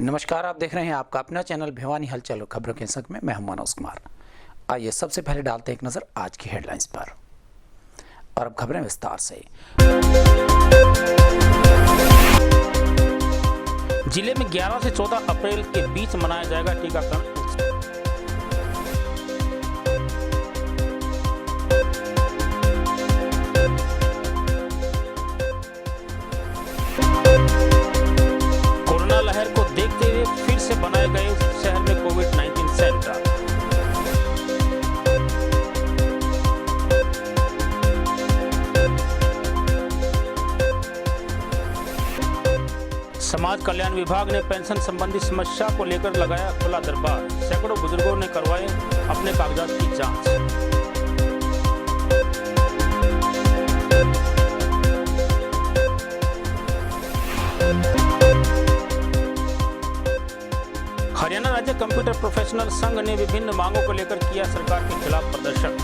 नमस्कार, आप देख रहे हैं आपका अपना चैनल भिवानी हलचल और खबरों के संग में मैं हूं मनोज कुमार। आइए सबसे पहले डालते हैं एक नजर आज की हेडलाइंस पर और अब खबरें विस्तार से। जिले में 11 से 14 अप्रैल के बीच मनाया जाएगा टीकाकरण। कोरोना लहर को देखते हुए फिर से बनाए गए शहर में कोविड-19 सेंटर। समाज कल्याण विभाग ने पेंशन संबंधी समस्या को लेकर लगाया खुला दरबार। सैकड़ों बुजुर्गों ने करवाए अपने कागजात की जांच। हरियाणा राज्य कंप्यूटर प्रोफेशनल संघ ने विभिन्न मांगों को लेकर किया सरकार के खिलाफ प्रदर्शन।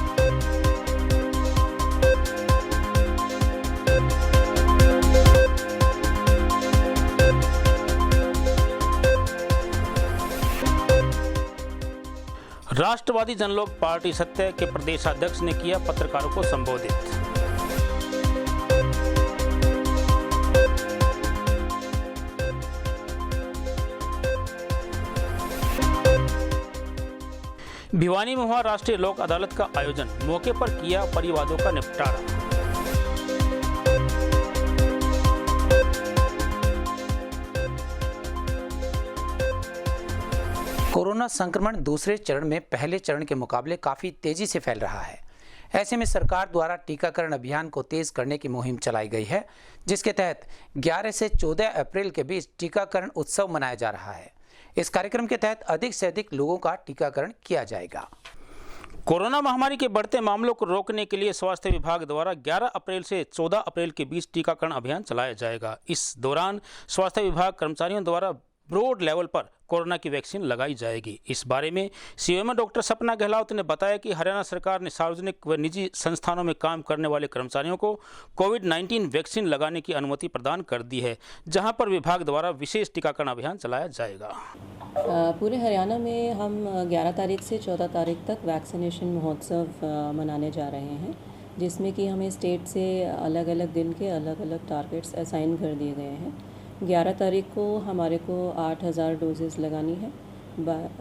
राष्ट्रवादी जनलोक पार्टी सत्य के प्रदेशाध्यक्ष ने किया पत्रकारों को संबोधित। भिवानी में हुआ राष्ट्रीय लोक अदालत का आयोजन। मौके पर किया परिवादों का निपटारा। कोरोना संक्रमण दूसरे चरण में पहले चरण के मुकाबले काफी तेजी से फैल रहा है। ऐसे में सरकार द्वारा टीकाकरण अभियान को तेज करने की मुहिम चलाई गई है, जिसके तहत 11 से 14 अप्रैल के बीच टीकाकरण उत्सव मनाया जा रहा है। इस कार्यक्रम के तहत अधिक से अधिक लोगों का टीकाकरण किया जाएगा। कोरोना महामारी के बढ़ते मामलों को रोकने के लिए स्वास्थ्य विभाग द्वारा 11 अप्रैल से 14 अप्रैल के बीच टीकाकरण अभियान चलाया जाएगा। इस दौरान स्वास्थ्य विभाग कर्मचारियों द्वारा ब्रॉड लेवल पर कोरोना की वैक्सीन लगाई जाएगी। इस बारे में सीएमओ डॉक्टर सपना गहलोत ने बताया कि हरियाणा सरकार ने सार्वजनिक व निजी संस्थानों में काम करने वाले कर्मचारियों को कोविड-19 वैक्सीन लगाने की अनुमति प्रदान कर दी है, जहां पर विभाग द्वारा विशेष टीकाकरण अभियान चलाया जाएगा। पूरे हरियाणा में हम 11 तारीख से 14 तारीख तक वैक्सीनेशन महोत्सव मनाने जा रहे हैं, जिसमें कि हमें स्टेट से अलग अलग दिन के अलग अलग टारगेट्स असाइन कर दिए गए हैं। 11 तारीख को हमारे को 8,000 डोजेज़ लगानी है,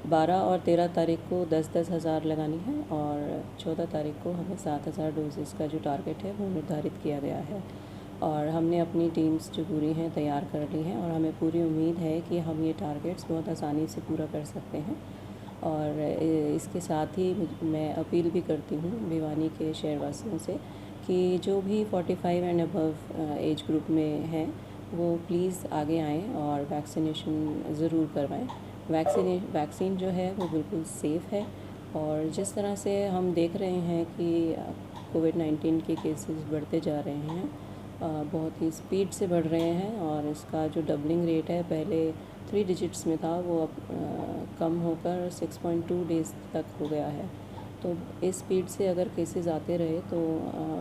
12 और 13 तारीख को 10-10 हज़ार लगानी है और 14 तारीख को हमें 7,000 डोजेज़ का जो टारगेट है वो निर्धारित किया गया है। और हमने अपनी टीम्स जो पूरी हैं तैयार कर ली हैं और हमें पूरी उम्मीद है कि हम ये टारगेट्स बहुत आसानी से पूरा कर सकते हैं। और इसके साथ ही मैं अपील भी करती हूँ भिवानी के शहरवासियों से कि जो भी 45 एंड अबव एज ग्रुप में हैं वो प्लीज़ आगे आएँ और वैक्सीनेशन ज़रूर करवाएं। वैक्सीन जो है वो बिल्कुल सेफ़ है और जिस तरह से हम देख रहे हैं कि कोविड-19 के केसेस बढ़ते जा रहे हैं, बहुत ही स्पीड से बढ़ रहे हैं और इसका जो डबलिंग रेट है पहले 3 डिजिट्स में था वो अब कम होकर 6.2 डेज़ तक हो गया है। तो इस स्पीड से अगर केसेस आते रहे तो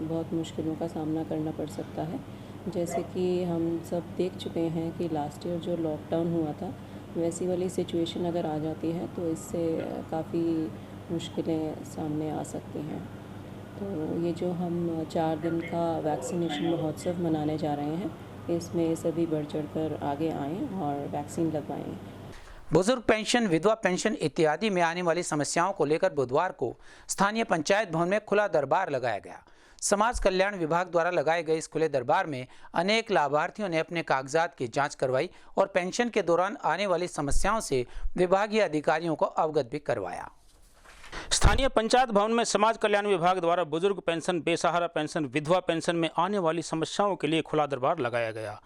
बहुत मुश्किलों का सामना करना पड़ सकता है। जैसे कि हम सब देख चुके हैं कि लास्ट ईयर जो लॉकडाउन हुआ था वैसी वाली सिचुएशन अगर आ जाती है तो इससे काफ़ी मुश्किलें सामने आ सकती हैं। तो ये जो हम 4 दिन का वैक्सीनेशन महोत्सव मनाने जा रहे हैं, इसमें सभी बढ़ चढ़कर आगे आएँ और वैक्सीन लगवाएँ। बुजुर्ग पेंशन, विधवा पेंशन इत्यादि में आने वाली समस्याओं को लेकर बुधवार को स्थानीय पंचायत भवन में खुला दरबार लगाया गया। समाज कल्याण विभाग द्वारा लगाए गए इस खुले दरबार में अनेक लाभार्थियों ने अपने कागजात की जांच करवाई और पेंशन के दौरान आने वाली समस्याओं से विभागीय अधिकारियों को अवगत भी करवाया। स्थानीय पंचायत भवन में समाज कल्याण विभाग द्वारा बुजुर्ग पेंशन, बेसहारा पेंशन, विधवा पेंशन में आने वाली समस्याओं के लिए खुला दरबार लगाया गया।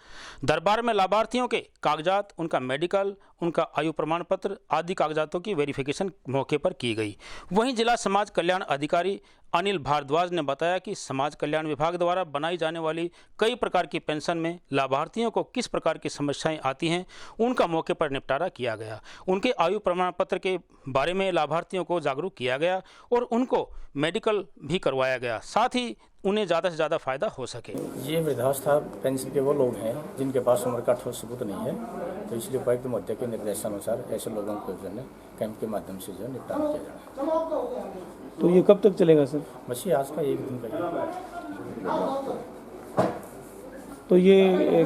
दरबार में लाभार्थियों के कागजात, उनका मेडिकल, उनका आयु प्रमाण पत्र आदि कागजातों की वेरिफिकेशन मौके पर की गई। वहीं जिला समाज कल्याण अधिकारी अनिल भारद्वाज ने बताया कि समाज कल्याण विभाग द्वारा बनाई जाने वाली कई प्रकार की पेंशन में लाभार्थियों को किस प्रकार की समस्याएं आती हैं, उनका मौके पर निपटारा किया गया। उनके आयु प्रमाण पत्र के बारे में लाभार्थियों को जागरूक किया गया और उनको मेडिकल भी करवाया गया। साथ ही उन्हें ज़्यादा से ज़्यादा फायदा हो सके। ये वृद्धावस्था पेंशन के वो लोग हैं जिनके पास उम्र का ठोस सबूत नहीं है, तो इसलिए उपायुक्त महोदय के निर्देशानुसार ऐसे लोगों को जो है कैंप के माध्यम से जो है निपटान किया जाना। तो ये कब तक चलेगा सर? बस ये आज का एक दिन का। तो ये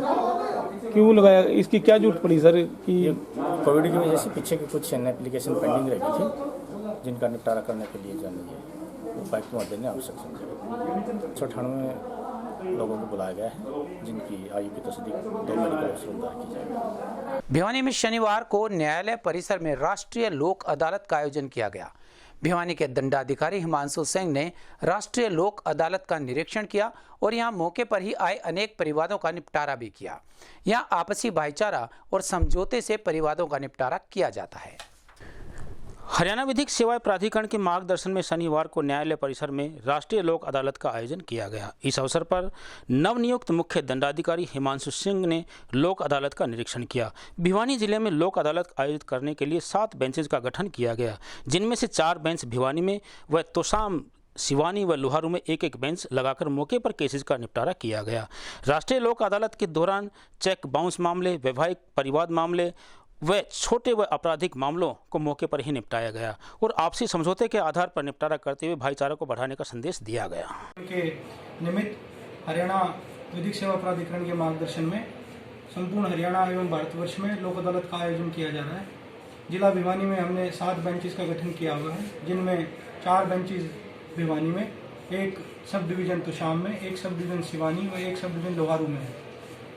क्यों लगाया, इसकी क्या जरूरत पड़ी सर? कि ये कोविड की वजह से पीछे की कुछ एप्लीकेशन पेंडिंग रह गई थी, जिनका निपटारा करने के लिए जो है उपायुक्त महोदय ने आवश्यक समझा। 198 लोगों को बुलाया गया है, जिनकी आयु की तस्दीक 2 मेडिकल अफसरों द्वारा की जाएगी। भिवानी में शनिवार को न्यायालय परिसर में राष्ट्रीय लोक अदालत का आयोजन किया गया। भिवानी के दंडाधिकारी हिमांशु सिंह ने राष्ट्रीय लोक अदालत का निरीक्षण किया और यहां मौके पर ही आए अनेक परिवादों का निपटारा भी किया। यहां आपसी भाईचारा और समझौते से परिवादों का निपटारा किया जाता है। हरियाणा विधिक सेवाएं प्राधिकरण के मार्गदर्शन में शनिवार को न्यायालय परिसर में राष्ट्रीय लोक अदालत का आयोजन किया गया। इस अवसर पर नवनियुक्त मुख्य दंडाधिकारी हिमांशु सिंह ने लोक अदालत का निरीक्षण किया। भिवानी जिले में लोक अदालत आयोजित करने के लिए 7 बेंचेज का गठन किया गया, जिनमें से 4 बेंच भिवानी में व तोशाम, सिवानी व लोहारू में एक बेंच लगाकर मौके पर केसेस का निपटारा किया गया। राष्ट्रीय लोक अदालत के दौरान चेक बाउंस मामले, वैवाहिक परिवाद मामले व छोटे व आपराधिक मामलों को मौके पर ही निपटाया गया और आपसी समझौते के आधार पर निपटारा करते हुए भाईचारा को बढ़ाने का संदेश दिया गया। के निमित्त हरियाणा विधिक सेवा प्राधिकरण के मार्गदर्शन में संपूर्ण हरियाणा एवं भारतवर्ष में लोक अदालत का आयोजन किया जा रहा है। जिला भिवानी में हमने 7 बेंचेस का गठन किया हुआ है, जिनमें 4 बेंचेस भिवानी में, एक सब डिवीजन तोशाम में, एक सब डिवीजन सिवानी व एक सब डिवीजन लोहारू में है।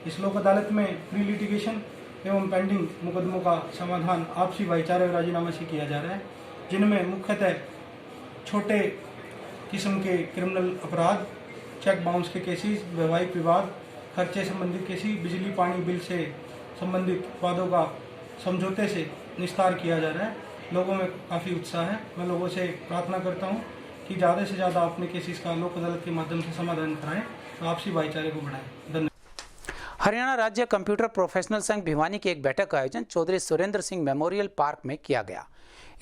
इस लोक अदालत में प्री लिटिगेशन एवं पेंडिंग मुकदमों का समाधान आपसी भाईचारे और राजीनामे से किया जा रहा है, जिनमें मुख्यतः छोटे किस्म के क्रिमिनल अपराध, चेक बाउंस के केसेस, वैवाहिक विवाद, खर्चे संबंधित केसेस, बिजली पानी बिल से संबंधित वादों का समझौते से निस्तार किया जा रहा है। लोगों में काफ़ी उत्साह है। मैं लोगों से प्रार्थना करता हूँ कि ज़्यादा से ज़्यादा अपने केसेस का लोक अदालत के माध्यम से समाधान कराएं, तो आपसी भाईचारे को बढ़ाएं। धन्यवाद। हरियाणा राज्य कंप्यूटर प्रोफेशनल संघ भिवानी की एक बैठक का आयोजन चौधरी सुरेंद्र सिंह मेमोरियल पार्क में किया गया।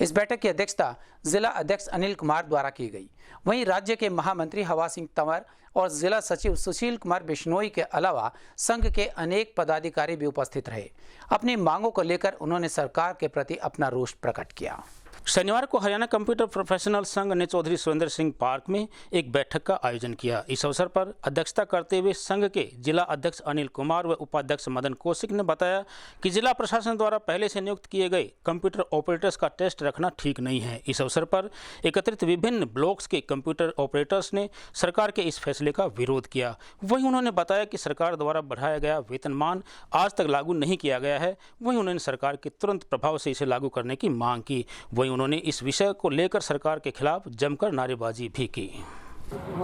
इस बैठक की अध्यक्षता जिला अध्यक्ष अनिल कुमार द्वारा की गई। वहीं राज्य के महामंत्री हवा सिंह तंवर और जिला सचिव सुशील कुमार बिश्नोई के अलावा संघ के अनेक पदाधिकारी भी उपस्थित रहे। अपनी मांगों को लेकर उन्होंने सरकार के प्रति अपना रोष प्रकट किया। शनिवार को हरियाणा कंप्यूटर प्रोफेशनल संघ ने चौधरी सुरेंद्र सिंह पार्क में एक बैठक का आयोजन किया। इस अवसर पर अध्यक्षता करते हुए संघ के जिला अध्यक्ष अनिल कुमार व उपाध्यक्ष मदन कौशिक ने बताया कि जिला प्रशासन द्वारा पहले से नियुक्त किए गए कंप्यूटर ऑपरेटर्स का टेस्ट रखना ठीक नहीं है। इस अवसर पर एकत्रित विभिन्न ब्लॉक्स के कंप्यूटर ऑपरेटर्स ने सरकार के इस फैसले का विरोध किया। वहीं उन्होंने बताया कि सरकार द्वारा बढ़ाया गया वेतनमान आज तक लागू नहीं किया गया है। वहीं उन्होंने सरकार के तुरंत प्रभाव से इसे लागू करने की मांग की। वहीं उन्होंने इस विषय को लेकर सरकार के खिलाफ जमकर नारेबाजी भी की।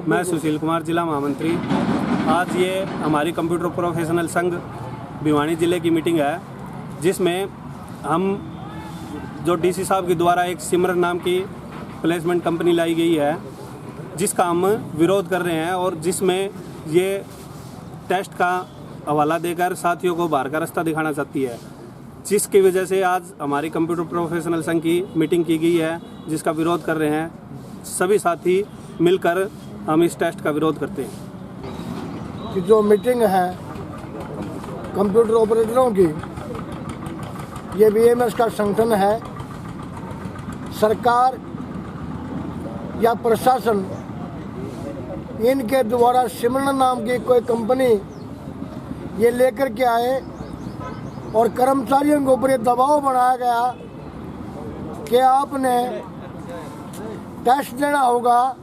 मैं सुशील कुमार, जिला महामंत्री। आज ये हमारी कंप्यूटर प्रोफेशनल संघ भिवानी जिले की मीटिंग है, जिसमें हम जो डीसी साहब के द्वारा एक सिमरन नाम की प्लेसमेंट कंपनी लाई गई है, जिसका हम विरोध कर रहे हैं और जिसमें ये टेस्ट का हवाला देकर साथियों को बाहर का रास्ता दिखाना चाहती है, जिसकी वजह से आज हमारी कंप्यूटर प्रोफेशनल संघ की मीटिंग की गई है, जिसका विरोध कर रहे हैं। सभी साथी मिलकर हम इस टेस्ट का विरोध करते हैं। कि जो मीटिंग है कंप्यूटर ऑपरेटरों की, ये बीएमएस का संगठन है। सरकार या प्रशासन इनके द्वारा सिमरन नाम की कोई कंपनी ये लेकर के आए और कर्मचारियों के ऊपर दबाव बनाया गया कि आपने टेस्ट देना होगा।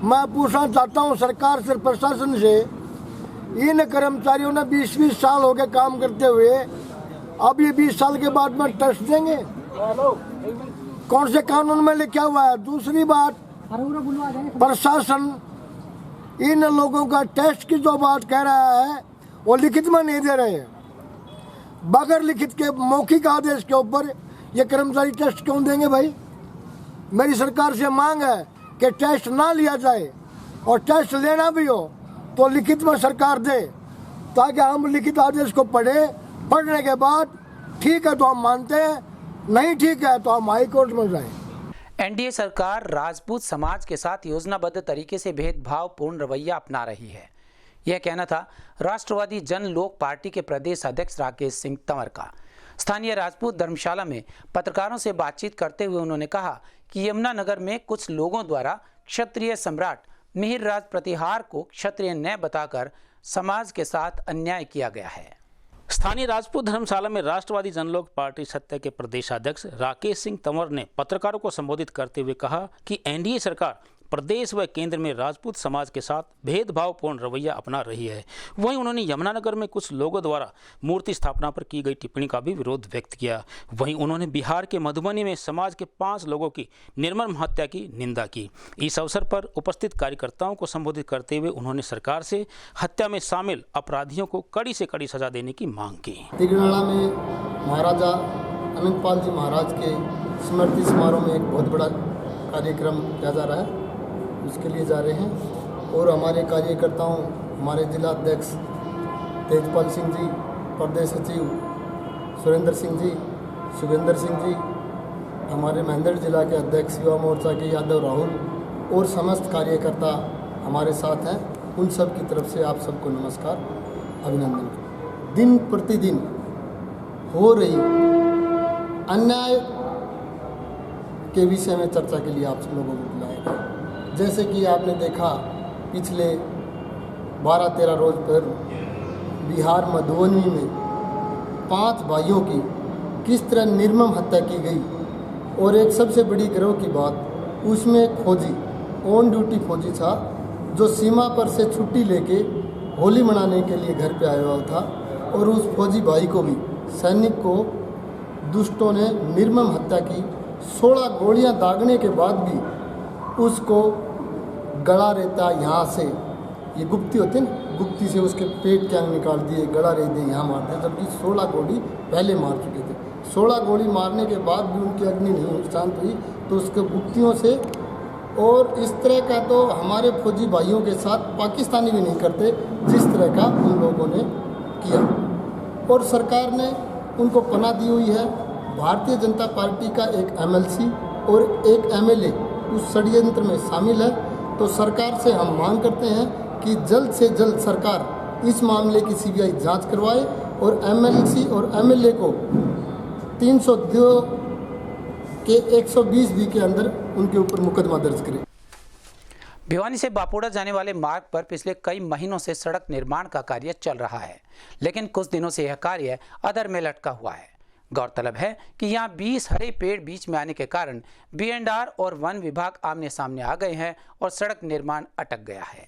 मैं पूछना चाहता हूं सरकार से, प्रशासन से, इन कर्मचारियों ने 20-20 साल हो गए काम करते हुए, अब ये 20 साल के बाद में टेस्ट देंगे? कौन से कानून में लिखा हुआ है? दूसरी बात, प्रशासन इन लोगों का टेस्ट की जो बात कह रहा है वो लिखित में नहीं दे रहे हैं। बगैर लिखित के मौखिक आदेश के ऊपर ये कर्मचारी टेस्ट क्यों देंगे भाई? मेरी सरकार से मांग है कि टेस्ट ना लिया जाए और टेस्ट लेना भी हो तो लिखित में सरकार दे, ताकि हम लिखित आदेश को पढ़ने के बाद ठीक है तो हम मानते हैं, नहीं ठीक है तो हम हाई कोर्ट में जाएं। एनडीए सरकार राजपूत समाज के साथ योजनाबद्ध तरीके से भेदभावपूर्ण रवैया अपना रही है। यह कहना था राष्ट्रवादी जन लोक पार्टी के प्रदेश अध्यक्ष राकेश सिंह तंवर का। स्थानीय राजपूत धर्मशाला में पत्रकारों से बातचीत करते हुए उन्होंने कहा कि यमुनानगर में कुछ लोगों द्वारा क्षत्रिय सम्राट मिहिर राज प्रतिहार को क्षत्रिय न बताकर समाज के साथ अन्याय किया गया है। स्थानीय राजपूत धर्मशाला में राष्ट्रवादी जनलोक पार्टी सत्ता के प्रदेशाध्यक्ष राकेश सिंह तंवर ने पत्रकारों को संबोधित करते हुए कहा कि एनडीए सरकार प्रदेश व केंद्र में राजपूत समाज के साथ भेदभावपूर्ण रवैया अपना रही है। वहीं उन्होंने यमुनानगर में कुछ लोगों द्वारा मूर्ति स्थापना पर की गई टिप्पणी का भी विरोध व्यक्त किया। वहीं उन्होंने बिहार के मधुबनी में समाज के 5 लोगों की निर्मम हत्या की निंदा की। इस अवसर पर उपस्थित कार्यकर्ताओं को संबोधित करते हुए उन्होंने सरकार से हत्या में शामिल अपराधियों को कड़ी से कड़ी सजा देने की मांग की। तिगनाला में महाराजा अनंतपाल जी महाराज के स्मृति समारोह में एक बहुत बड़ा कार्यक्रम किया जा रहा है, उसके लिए जा रहे हैं। और हमारे कार्यकर्ताओं, हमारे जिला अध्यक्ष तेजपाल सिंह जी, प्रदेश सचिव सुरेंद्र सिंह जी, सुरेंद्र सिंह जी, हमारे महेंद्र जिला के अध्यक्ष युवा मोर्चा के यादव राहुल और समस्त कार्यकर्ता हमारे साथ हैं। उन सब की तरफ से आप सबको नमस्कार, अभिनंदन। दिन प्रतिदिन हो रही अन्याय के विषय में चर्चा के लिए आप सब लोगों को बुलाया गया। जैसे कि आपने देखा पिछले 12-13 रोज पर बिहार मधुबनी में 5 भाइयों की किस तरह निर्मम हत्या की गई। और एक सबसे बड़ी गर्व की बात, उसमें एक फौजी, ऑन ड्यूटी फौजी था, जो सीमा पर से छुट्टी लेके होली मनाने के लिए घर पे आया हुआ था। और उस फौजी भाई को भी, सैनिक को दुष्टों ने निर्मम हत्या की। 16 गोलियां दागने के बाद भी उसको गला रेता यहाँ से, ये गुप्ती होती है ना, गुप्ती से उसके पेट के अंग निकाल दिए, गला रेते यहाँ मार दिए, जबकि 16 गोली पहले मार चुके थे। 16 गोली मारने के बाद भी उनकी अग्नि नहीं शांत हुई, तो उसके गुप्तियों से। और इस तरह का तो हमारे फौजी भाइयों के साथ पाकिस्तानी भी नहीं करते, जिस तरह का उन लोगों ने किया। और सरकार ने उनको पनाह दी हुई है। भारतीय जनता पार्टी का एक एमएलसी और एक एमएलए उस षड्यंत्र में शामिल है। तो सरकार से हम मांग करते हैं कि जल्द से जल्द सरकार इस मामले की सीबीआई जांच करवाए और एमएलसी और एमएलए को 302 के 120 बी के अंदर उनके ऊपर मुकदमा दर्ज करे। भिवानी से बापोड़ा जाने वाले मार्ग पर पिछले कई महीनों से सड़क निर्माण का कार्य चल रहा है, लेकिन कुछ दिनों से यह कार्य अधर में लटका हुआ है। गौरतलब है कि यहाँ 20 हरे पेड़ बीच में आने के कारण B&R और वन विभाग आमने सामने आ गए हैं और सड़क निर्माण अटक गया है।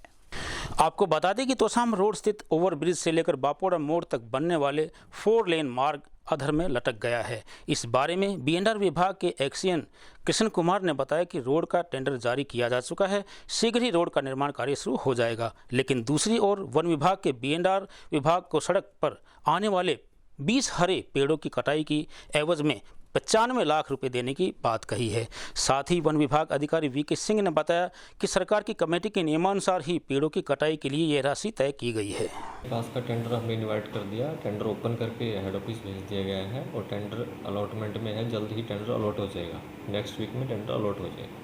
आपको बता दें कि तोशाम रोड स्थित ओवरब्रिज से लेकर बापोड़ा मोड़ तक बनने वाले 4 लेन मार्ग अधर में लटक गया है। इस बारे में B&R विभाग के एक्सीएन कृष्ण कुमार ने बताया कि रोड का टेंडर जारी किया जा चुका है, शीघ्र ही रोड का निर्माण कार्य शुरू हो जाएगा। लेकिन दूसरी ओर वन विभाग के B&R विभाग को सड़क पर आने वाले 20 हरे पेड़ों की कटाई की एवज में 95 लाख रुपए देने की बात कही है। साथ ही वन विभाग अधिकारी वीके सिंह ने बताया कि सरकार की कमेटी के नियमानुसार ही पेड़ों की कटाई के लिए यह राशि तय की गई है। विकास का टेंडर हमने इन्वाइट कर दिया, टेंडर ओपन करके हेड ऑफिस भेज दिया गया है और टेंडर अलॉटमेंट में है, जल्द ही टेंडर अलॉट हो जाएगा। नेक्स्ट वीक में टेंडर अलॉट हो जाएगा।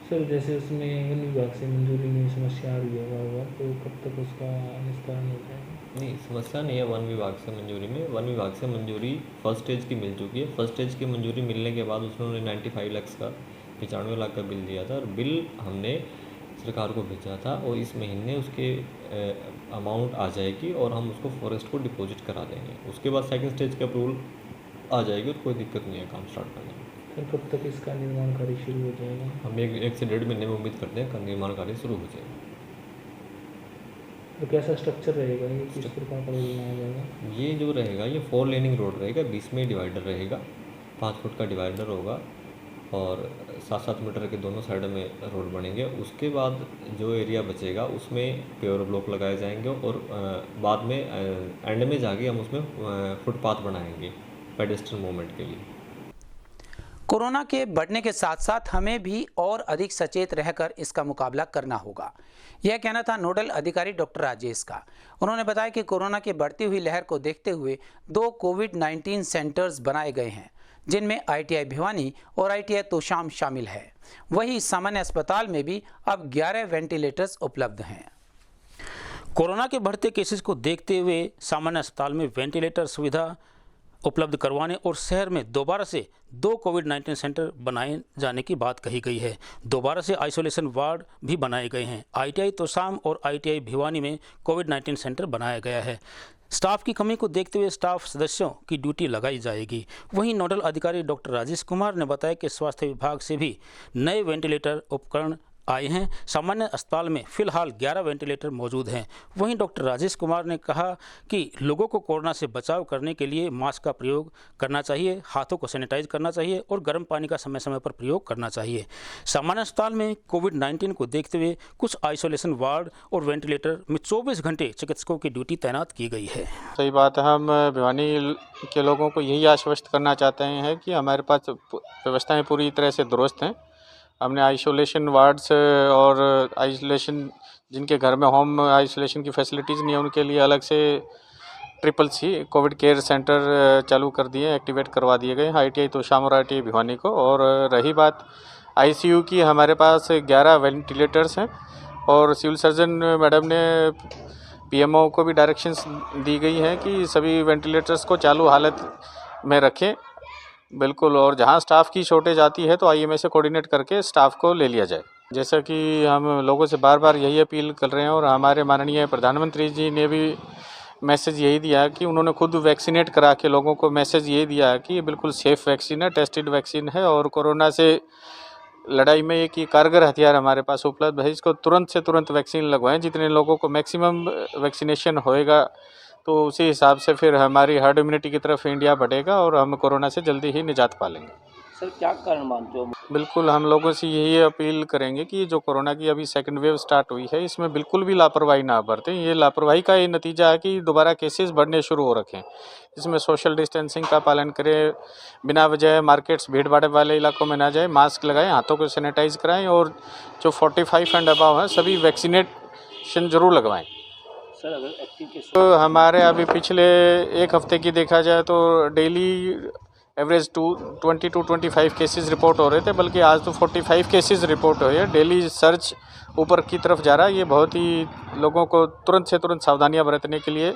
सर जैसे उसमें वन विभाग से मंजूरी में समस्या आ रही होगा, तो कब तक उसका निस्तारण हो जाएगा? नहीं, समस्या नहीं है वन विभाग से मंजूरी में। वन विभाग से मंजूरी फर्स्ट स्टेज की मिल चुकी है। फर्स्ट स्टेज की मंजूरी मिलने के बाद उसमें उन्होंने 95 लाख का 95 लाख का बिल दिया था और बिल हमने सरकार को भेजा था और इस महीने उसके अमाउंट आ जाएगी और हम उसको फॉरेस्ट को डिपॉजिट करा देंगे। उसके बाद सेकंड स्टेज का अप्रूवल आ जाएगी और कोई दिक्कत नहीं है काम स्टार्ट करने में। सर कब तक इसका निर्माण कार्य शुरू हो जाएगा? हम 1 से 1.5 महीने में उम्मीद करते हैं निर्माण कार्य शुरू हो जाएगा। तो कैसा स्ट्रक्चर रहेगा, ये किस प्रकार का बनाया जाएगा? ये जो रहेगा ये 4 लेनिंग रोड रहेगा, बीच में डिवाइडर रहेगा, 5 फुट का डिवाइडर होगा और 7-7 मीटर के दोनों साइड में रोड बनेंगे। उसके बाद जो एरिया बचेगा उसमें पेवर ब्लॉक लगाए जाएंगे और बाद में एंड में जाके हम उसमें फुटपाथ बनाएंगे पेडेस्ट्रियन मूवमेंट के लिए। कोरोना के बढ़ने के साथ साथ हमें भी और अधिक सचेत रहकर इसका मुकाबला करना होगा, यह कहना था नोडल अधिकारी डॉक्टर राजेश का। उन्होंने बताया कि कोरोना की बढ़ती हुई लहर को देखते हुए 2 कोविड-19 सेंटर्स बनाए गए हैं, जिनमें ITI भिवानी और ITI तोशाम शामिल है। वहीं सामान्य अस्पताल में भी अब 11 वेंटिलेटर्स उपलब्ध हैं। कोरोना के बढ़ते केसेस को देखते हुए सामान्य अस्पताल में वेंटिलेटर सुविधा उपलब्ध करवाने और शहर में दोबारा से 2 कोविड-19 सेंटर बनाए जाने की बात कही गई है। दोबारा से आइसोलेशन वार्ड भी बनाए गए हैं। ITI तोशाम और ITI भिवानी में कोविड-19 सेंटर बनाया गया है। स्टाफ की कमी को देखते हुए स्टाफ सदस्यों की ड्यूटी लगाई जाएगी। वहीं नोडल अधिकारी डॉक्टर राजेश कुमार ने बताया कि स्वास्थ्य विभाग से भी नए वेंटिलेटर उपकरण आए हैं। सामान्य अस्पताल में फिलहाल 11 वेंटिलेटर मौजूद हैं। वहीं डॉक्टर राजेश कुमार ने कहा कि लोगों को कोरोना से बचाव करने के लिए मास्क का प्रयोग करना चाहिए, हाथों को सैनिटाइज करना चाहिए और गर्म पानी का समय समय पर प्रयोग करना चाहिए। सामान्य अस्पताल में कोविड-19 को देखते हुए कुछ आइसोलेशन वार्ड और वेंटिलेटर में 24 घंटे चिकित्सकों की ड्यूटी तैनात की गई है। सही बात है। हम भिवानी के लोगों को यही आश्वस्त करना चाहते हैं कि हमारे पास व्यवस्थाएँ पूरी तरह से दुरुस्त हैं। हमने आइसोलेशन वार्ड्स और आइसोलेशन जिनके घर में होम आइसोलेशन की फैसिलिटीज़ नहीं है उनके लिए अलग से CCC कोविड केयर सेंटर चालू कर दिए, एक्टिवेट करवा दिए गए ITI तोशाम और ITI भिवानी को। और रही बात ICU की, हमारे पास 11 वेंटिलेटर्स हैं और सिविल सर्जन मैडम ने PMO को भी डायरेक्शंस दी गई हैं कि सभी वेंटिलेटर्स को चालू हालत में रखें। बिल्कुल। और जहां स्टाफ की शॉर्टेज आती है तो IMA से कोऑर्डिनेट करके स्टाफ को ले लिया जाए। जैसा कि हम लोगों से बार बार यही अपील कर रहे हैं और हमारे माननीय प्रधानमंत्री जी ने भी मैसेज यही दिया कि उन्होंने खुद वैक्सीनेट करा के लोगों को मैसेज यही दिया कि ये बिल्कुल सेफ़ वैक्सीन है, टेस्टेड वैक्सीन है और कोरोना से लड़ाई में एक कारगर हथियार हमारे पास उपलब्ध है। इसको तुरंत से तुरंत वैक्सीन लगवाएं। जितने लोगों को मैक्सिमम वैक्सीनेशन होएगा तो उसी हिसाब से फिर हमारी हर्ड इम्यूनिटी की तरफ इंडिया बढ़ेगा और हम कोरोना से जल्दी ही निजात पा लेंगे। सर, क्या कारण मानते हो? बिल्कुल, हम लोगों से यही अपील करेंगे कि जो कोरोना की अभी सेकंड वेव स्टार्ट हुई है इसमें बिल्कुल भी लापरवाही ना बरतें। ये लापरवाही का ये नतीजा है कि दोबारा केसेस बढ़ने शुरू हो रखे हैं। इसमें सोशल डिस्टेंसिंग का पालन करें, बिना वजह मार्केट्स भीड़ भाड़ वाले इलाकों में ना जाए, मास्क लगाएं, हाथों को सैनिटाइज कराएं और जो 45 एंड अबव हैं सभी वैक्सीनेशन जरूर लगवाएं। सर, अगर एक्टिव केस तो हमारे अभी पिछले एक हफ्ते की देखा जाए तो daily average 20 to 25 cases report हो रहे थे, बल्कि आज तो 45 केसेस रिपोर्ट हुए हैं। डेली सर्च ऊपर की तरफ जा रहा है। ये बहुत ही लोगों को तुरंत से तुरंत सावधानियां बरतने के लिए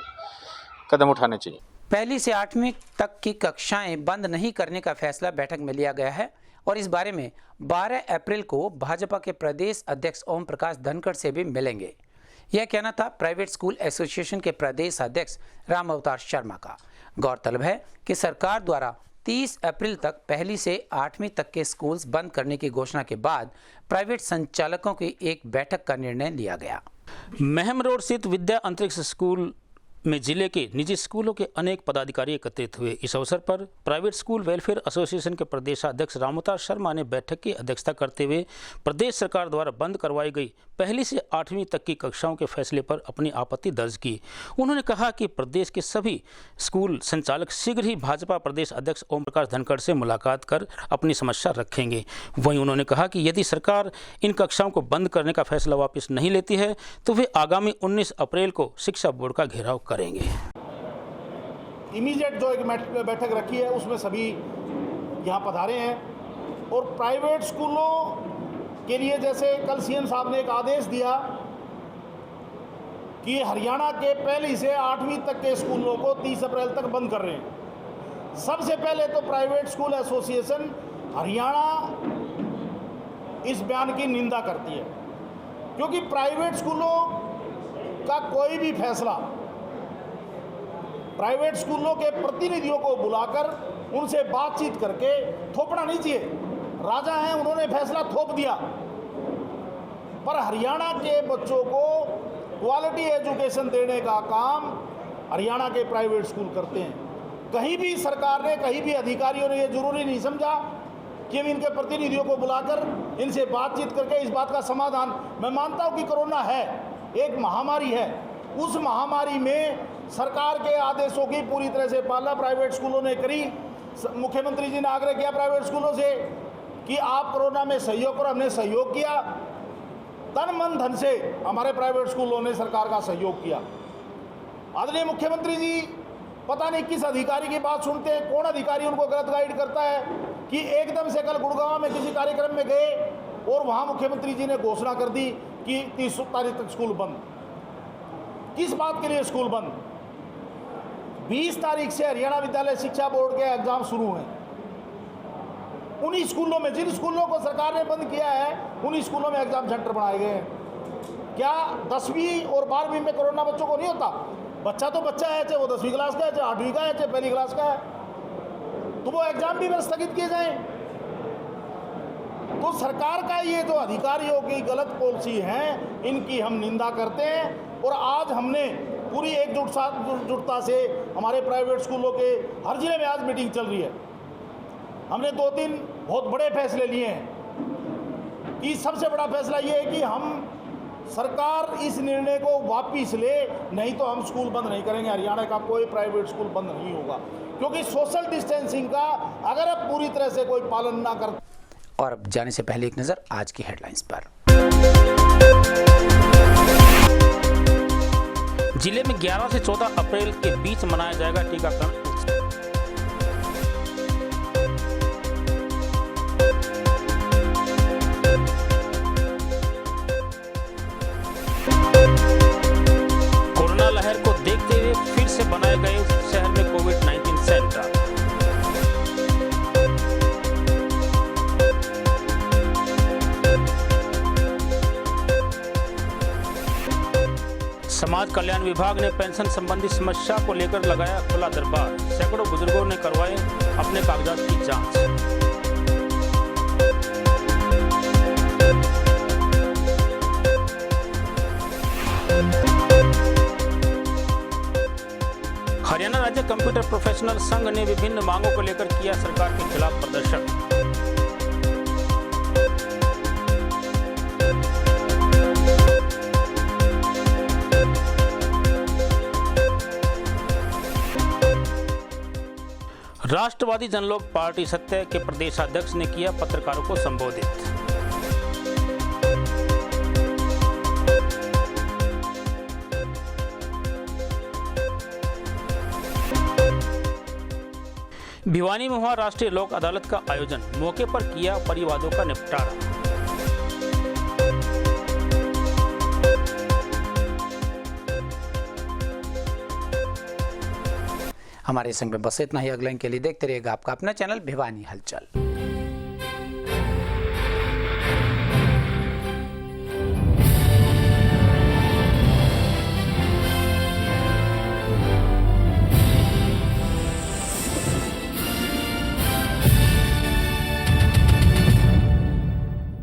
कदम उठाने चाहिए। पहली से 8वीं तक की कक्षाएं बंद नहीं करने का फैसला बैठक में लिया गया है और इस बारे में 12 अप्रैल को भाजपा के प्रदेश अध्यक्ष ओम प्रकाश धनखड़ से भी मिलेंगे। यह कहना था प्राइवेट स्कूल एसोसिएशन के प्रदेश अध्यक्ष राम अवतार शर्मा का। गौरतलब है कि सरकार द्वारा 30 अप्रैल तक पहली से 8वीं तक के स्कूल्स बंद करने की घोषणा के बाद प्राइवेट संचालकों की एक बैठक का निर्णय लिया गया। महम रोड स्थित विद्या अंतरिक्ष स्कूल में जिले के निजी स्कूलों के अनेक पदाधिकारी एकत्रित हुए। इस अवसर पर प्राइवेट स्कूल वेलफेयर एसोसिएशन के प्रदेशाध्यक्ष रामअवतार शर्मा ने बैठक की अध्यक्षता करते हुए प्रदेश सरकार द्वारा बंद करवाई गई पहली से 8वीं तक की कक्षाओं के फैसले पर अपनी आपत्ति दर्ज की। उन्होंने कहा कि प्रदेश के सभी स्कूल संचालक शीघ्र ही भाजपा प्रदेश अध्यक्ष ओम प्रकाश धनखड़ से मुलाकात कर अपनी समस्या रखेंगे। वहीं उन्होंने कहा कि यदि सरकार इन कक्षाओं को बंद करने का फैसला वापस नहीं लेती है तो वे आगामी 19 अप्रैल को शिक्षा बोर्ड का घेराव करेंगे। इमीडिएट जो एक बैठक रखी है उसमें सभी यहाँ पधारे हैं और प्राइवेट स्कूलों के लिए जैसे कल CM साहब ने एक आदेश दिया कि हरियाणा के पहली से 8वीं तक के स्कूलों को 30 अप्रैल तक बंद कर रहे हैं। सबसे पहले तो प्राइवेट स्कूल एसोसिएशन हरियाणा इस बयान की निंदा करती है, क्योंकि प्राइवेट स्कूलों का कोई भी फैसला प्राइवेट स्कूलों के प्रतिनिधियों को बुलाकर उनसे बातचीत करके थोपना नहीं चाहिए। राजा हैं, उन्होंने फैसला थोप दिया, पर हरियाणा के बच्चों को क्वालिटी एजुकेशन देने का काम हरियाणा के प्राइवेट स्कूल करते हैं। कहीं भी सरकार ने, कहीं भी अधिकारियों ने ये जरूरी नहीं समझा कि हम इनके प्रतिनिधियों को बुलाकर इनसे बातचीत करके इस बात का समाधान। मैं मानता हूँ कि कोरोना है, एक महामारी है, उस महामारी में सरकार के आदेशों की पूरी तरह से पालना प्राइवेट स्कूलों ने करी। मुख्यमंत्री जी ने आग्रह किया प्राइवेट स्कूलों से कि आप कोरोना में सहयोग करो, हमने सहयोग किया, तन मन धन से हमारे प्राइवेट स्कूलों ने सरकार का सहयोग किया। आदरणीय मुख्यमंत्री जी पता नहीं किस अधिकारी की बात सुनते हैं, कौन अधिकारी उनको गलत गाइड करता है कि एकदम से कल गुड़गांव में किसी कार्यक्रम में गए और वहां मुख्यमंत्री जी ने घोषणा कर दी कि 30 तारीख तक स्कूल बंद। किस बात के लिए स्कूल बंद? 20 तारीख से हरियाणा विद्यालय शिक्षा बोर्ड के एग्जाम शुरू हैं। उन्हीं स्कूलों में, जिन स्कूलों को सरकार ने बंद किया है, उन्हीं स्कूलों में एग्जाम सेंटर बनाए गए हैं। क्या 10वीं और 12वीं में कोरोना बच्चों को नहीं होता? बच्चा तो बच्चा है, चाहे वो 10वीं क्लास का है, चाहे 8वीं का है, चाहे पहली क्लास का है, तो वो एग्जाम भी स्थगित किए जाएं। तो सरकार का ये जो अधिकारियों की गलत पॉलिसी है, इनकी हम निंदा करते हैं। और आज हमने पूरी एकजुटता से हमारे प्राइवेट स्कूलों के हर जिले में आज मीटिंग चल रही है। हमने 2-3 बहुत बड़े फैसले लिए हैं कि सबसे बड़ा फैसला ये है कि हम सरकार इस निर्णय को वापिस ले, नहीं तो हम स्कूल बंद नहीं करेंगे। हरियाणा का कोई प्राइवेट स्कूल बंद नहीं होगा, क्योंकि सोशल डिस्टेंसिंग का अगर अब पूरी तरह से कोई पालन ना कर। और अब जाने से पहले एक नजर आज की हेडलाइंस पर। जिले में 11 से 14 अप्रैल के बीच मनाया जाएगा टीकाकरण। कोरोना लहर को देखते हुए फिर से बनाए गए शहर में कोविड-19 सेंटर। समाज कल्याण विभाग ने पेंशन संबंधी समस्या को लेकर लगाया खुला दरबार। सैकड़ों बुजुर्गों ने करवाए अपने कागजात की जांच। हरियाणा राज्य कंप्यूटर प्रोफेशनल संघ ने विभिन्न मांगों को लेकर किया सरकार के खिलाफ प्रदर्शन। राष्ट्रवादी जनलोक पार्टी सत्य के प्रदेशाध्यक्ष ने किया पत्रकारों को संबोधित। भिवानी में हुआ राष्ट्रीय लोक अदालत का आयोजन, मौके पर किया परिवादों का निपटारा। हमारे संग में बस इतना ही। अगले के लिए देखते रहिएगा आपका अपना चैनल भिवानी हलचल।